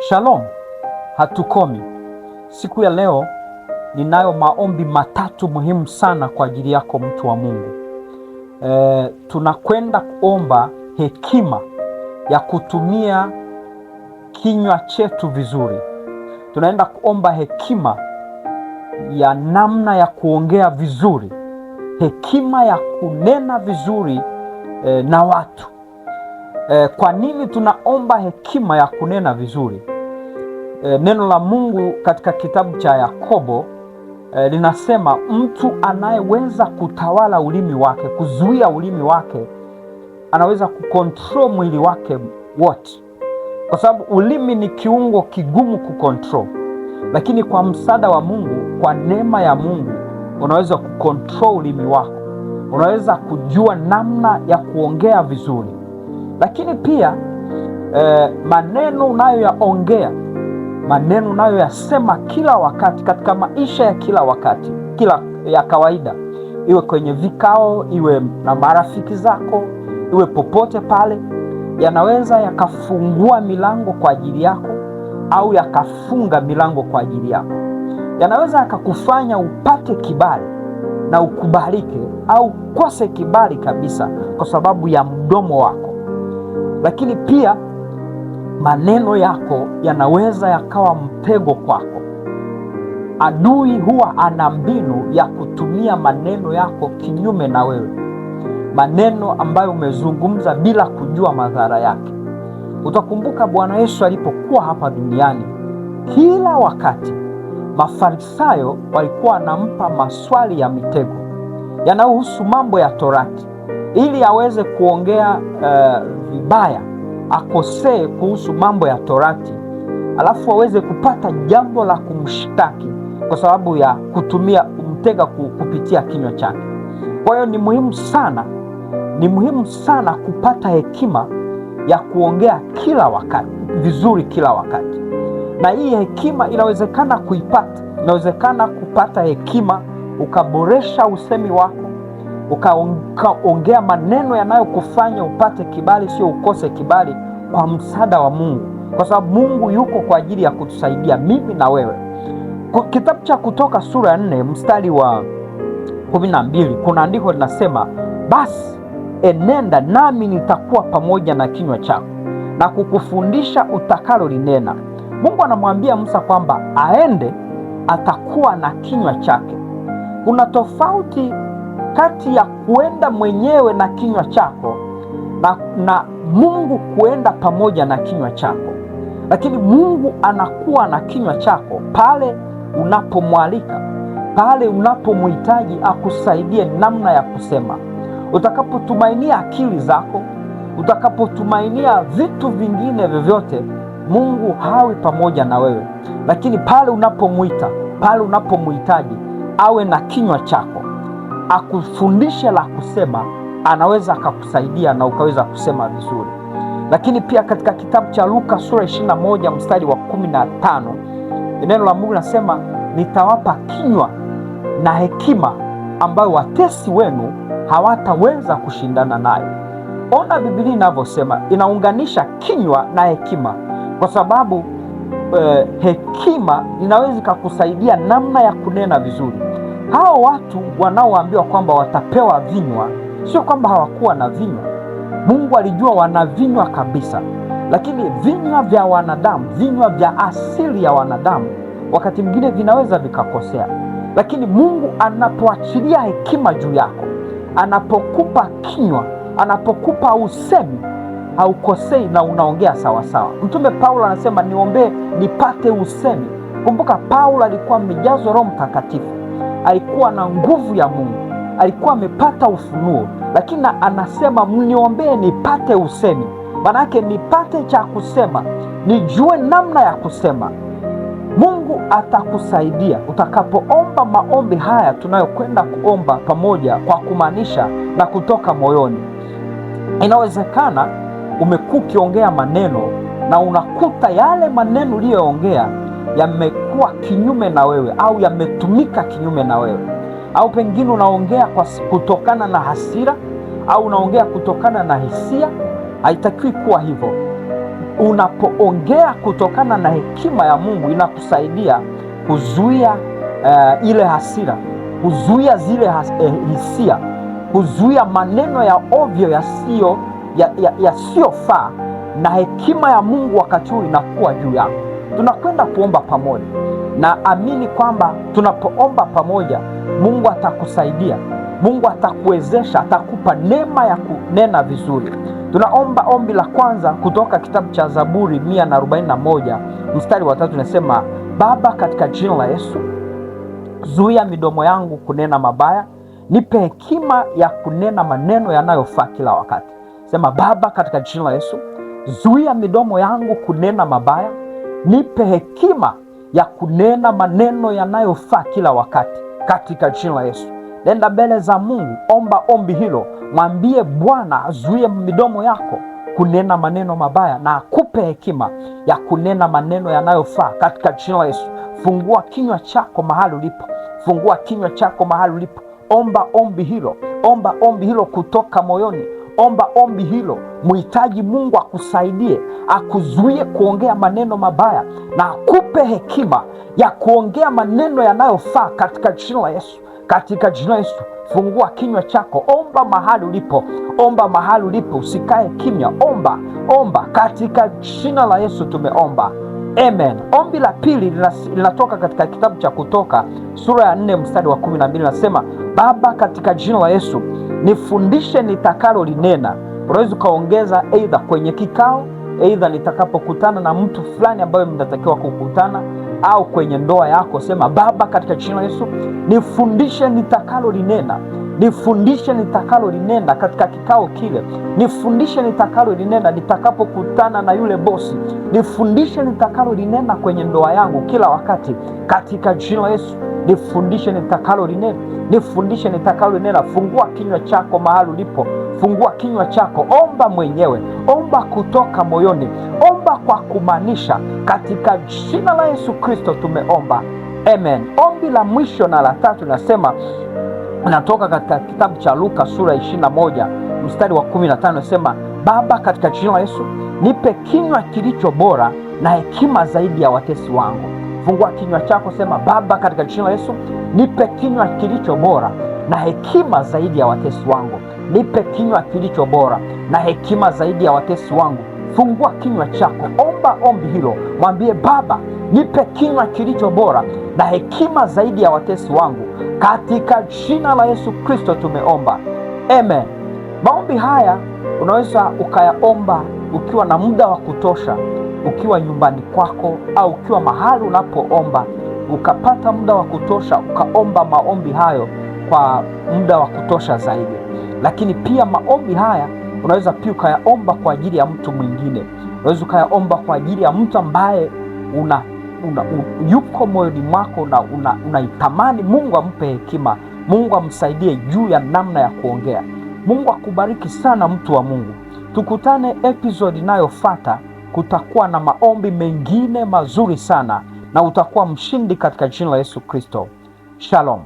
Shalom, hatukomi. Siku ya leo ninayo maombi matatu muhimu sana kwa ajili yako mtu wa Mungu. Tunakwenda kuomba hekima ya kutumia kinywa chetu vizuri. Tunaenda kuomba hekima ya namna ya kuongea vizuri, hekima ya kunena vizuri na watu. Kwa nini tunaomba hekima ya kunena vizuri? Neno la Mungu katika kitabu cha Yakobo linasema mtu anayeweza kutawala ulimi wake, kuzuia ulimi wake, anaweza kukontrol mwili wake wote, kwa sababu ulimi ni kiungo kigumu kukontrol. Lakini kwa msaada wa Mungu, kwa neema ya Mungu, unaweza kukontrol ulimi wako, unaweza kujua namna ya kuongea vizuri. Lakini pia maneno unayoyaongea, maneno unayoyasema kila wakati katika maisha ya kila wakati, ya kawaida, iwe kwenye vikao, iwe na marafiki zako, iwe popote pale, yanaweza yakafungua milango kwa ajili yako au yakafunga milango kwa ajili yako. Yanaweza yakakufanya upate kibali na ukubalike, au kose kibali kabisa kwa sababu ya mdomo wako. Lakini pia maneno yako yanaweza yakawa mtego kwako. Adui huwa ana mbinu ya kutumia maneno yako kinyume na wewe, maneno ambayo umezungumza bila kujua madhara yake. Utakumbuka Bwana Yesu alipokuwa hapa duniani, kila wakati Mafarisayo walikuwa wanampa maswali ya mitego yanayohusu mambo ya Torati, ili aweze kuongea vibaya, akosee kuhusu mambo ya Torati, alafu aweze kupata jambo la kumshtaki kwa sababu ya kutumia mtega kupitia kinywa chake. Kwa hiyo ni muhimu sana kupata hekima ya kuongea kila wakati vizuri, kila wakati. Na hii hekima inawezekana kuipata, inawezekana kupata hekima ukaboresha usemi wako, ukaongea maneno yanayokufanya upate kibali, sio ukose kibali, kwa msaada wa Mungu, kwa sababu Mungu yuko kwa ajili ya kutusaidia mimi na wewe. Kitabu cha Kutoka sura ya 4 mstari wa 12 kuna andiko linasema, basi enenda nami nitakuwa pamoja na kinywa chako na kukufundisha utakalo linena. Mungu anamwambia Musa kwamba aende, atakuwa na kinywa chake. Kuna tofauti kati ya kuenda mwenyewe na kinywa chako na Mungu kuenda pamoja na kinywa chako. Lakini Mungu anakuwa na kinywa chako pale unapomwalika, pale unapomhitaji akusaidie namna ya kusema. Utakapotumainia akili zako, utakapotumainia vitu vingine vyovyote, Mungu hawi pamoja na wewe. Lakini pale unapomwita, pale unapomhitaji awe na kinywa chako, akufundishe la kusema, anaweza akakusaidia na ukaweza kusema vizuri. Lakini pia katika kitabu cha Luka sura 21 mstari wa 15, neno la Mungu linasema, nitawapa kinywa na hekima ambayo watesi wenu hawataweza kushindana nayo. Ona Biblia inavyosema, inaunganisha kinywa na hekima, kwa sababu hekima inaweza kukusaidia namna ya kunena vizuri. Hao watu wanaoambiwa kwamba watapewa vinywa, sio kwamba hawakuwa na vinywa. Mungu alijua wana vinywa kabisa, lakini vinywa vya wanadamu, vinywa vya asili ya wanadamu, wakati mwingine vinaweza vikakosea. Lakini Mungu anapoachilia hekima juu yako, anapokupa kinywa, anapokupa usemi, haukosei na unaongea sawasawa. Mtume Paulo anasema, niombee nipate usemi. Kumbuka Paulo alikuwa amejazwa Roho Mtakatifu, alikuwa na nguvu ya Mungu, alikuwa amepata ufunuo, lakini anasema mniombee nipate usemi. Manake nipate cha kusema, nijue namna ya kusema. Mungu atakusaidia utakapoomba maombi haya tunayokwenda kuomba pamoja, kwa kumaanisha na kutoka moyoni. Inawezekana umekuwa ukiongea maneno na unakuta yale maneno uliyoongea yamekuwa kinyume na wewe, au yametumika kinyume na wewe, au pengine unaongea kutokana na hasira, au unaongea kutokana na hisia. Haitakiwi kuwa hivyo. Unapoongea kutokana na hekima ya Mungu inakusaidia kuzuia ile hasira, kuzuia zile hisia, kuzuia maneno ya ovyo yasiyofaa, na hekima ya Mungu wakati huu inakuwa juu yako. Tunakwenda kuomba pamoja, na amini kwamba tunapoomba pamoja Mungu atakusaidia, Mungu atakuwezesha, atakupa neema ya kunena vizuri. Tunaomba ombi la kwanza kutoka kitabu cha Zaburi 141 mstari wa 3, nasema: Baba, katika jina la Yesu, zuia midomo yangu kunena mabaya, nipe hekima ya kunena maneno yanayofaa kila wakati. Sema: Baba, katika jina la Yesu, zuia midomo yangu kunena mabaya, nipe hekima ya kunena maneno yanayofaa kila wakati, katika jina la Yesu. Nenda mbele za Mungu, omba ombi hilo, mwambie Bwana azuie midomo yako kunena maneno mabaya na akupe hekima ya kunena maneno yanayofaa, katika jina la Yesu. Fungua kinywa chako mahali ulipo, fungua kinywa chako mahali ulipo, omba ombi hilo, omba ombi hilo kutoka moyoni, omba ombi hilo. Muhitaji Mungu akusaidie, akuzuie kuongea maneno mabaya na akupe hekima ya kuongea maneno yanayofaa, katika jina la Yesu, katika jina la Yesu. Fungua kinywa chako, omba mahali ulipo, omba mahali ulipo, usikae kimya, omba, omba katika jina la Yesu. Tumeomba, amen. Ombi la pili linatoka katika kitabu cha Kutoka sura ya 4 mstari wa 12, nasema: Baba, katika jina la Yesu, nifundishe nitakalo linena. Unaweza ukaongeza aidha kwenye kikao, aidha nitakapokutana na mtu fulani ambaye mnatakiwa kukutana, au kwenye ndoa yako. Sema: Baba, katika jina la Yesu, nifundishe nitakalo linena, nifundishe nitakalo linena katika kikao kile, nifundishe nitakalo linena nitakapokutana na yule bosi, nifundishe nitakalo linena kwenye ndoa yangu kila wakati, katika jina la Yesu. Nifundishe nitakalo linena, nifundishe nitakalo linena. Fungua kinywa chako mahali ulipo, fungua kinywa chako, omba mwenyewe, omba kutoka moyoni, omba kwa kumaanisha, katika jina la Yesu Kristo tumeomba, amen. Ombi la mwisho na la tatu nasema, natoka katika kitabu cha Luka sura 21 mstari wa 15, nasema: Baba, katika jina la Yesu, nipe kinywa kilicho bora na hekima zaidi ya watesi wangu. Fungua kinywa chako, sema: Baba, katika jina la Yesu, nipe kinywa kilicho bora na hekima zaidi ya watesi wangu. Nipe kinywa kilicho bora na hekima zaidi ya watesi wangu. Fungua kinywa chako, omba ombi hilo, mwambie Baba, nipe kinywa kilicho bora na hekima zaidi ya watesi wangu, katika jina la Yesu Kristo tumeomba, amen. Maombi haya unaweza ukayaomba ukiwa na muda wa kutosha, ukiwa nyumbani kwako au ukiwa mahali unapoomba, ukapata muda wa kutosha ukaomba maombi hayo kwa muda wa kutosha zaidi. Lakini pia maombi haya unaweza pia ukayaomba kwa ajili ya mtu mwingine. Unaweza ukayaomba kwa ajili ya mtu ambaye yuko moyoni mwako na unaitamani Mungu ampe hekima, Mungu amsaidie juu ya namna ya kuongea. Mungu akubariki sana, mtu wa Mungu. Tukutane episode inayofuata. Kutakuwa na maombi mengine mazuri sana na utakuwa mshindi katika jina la Yesu Kristo. Shalom.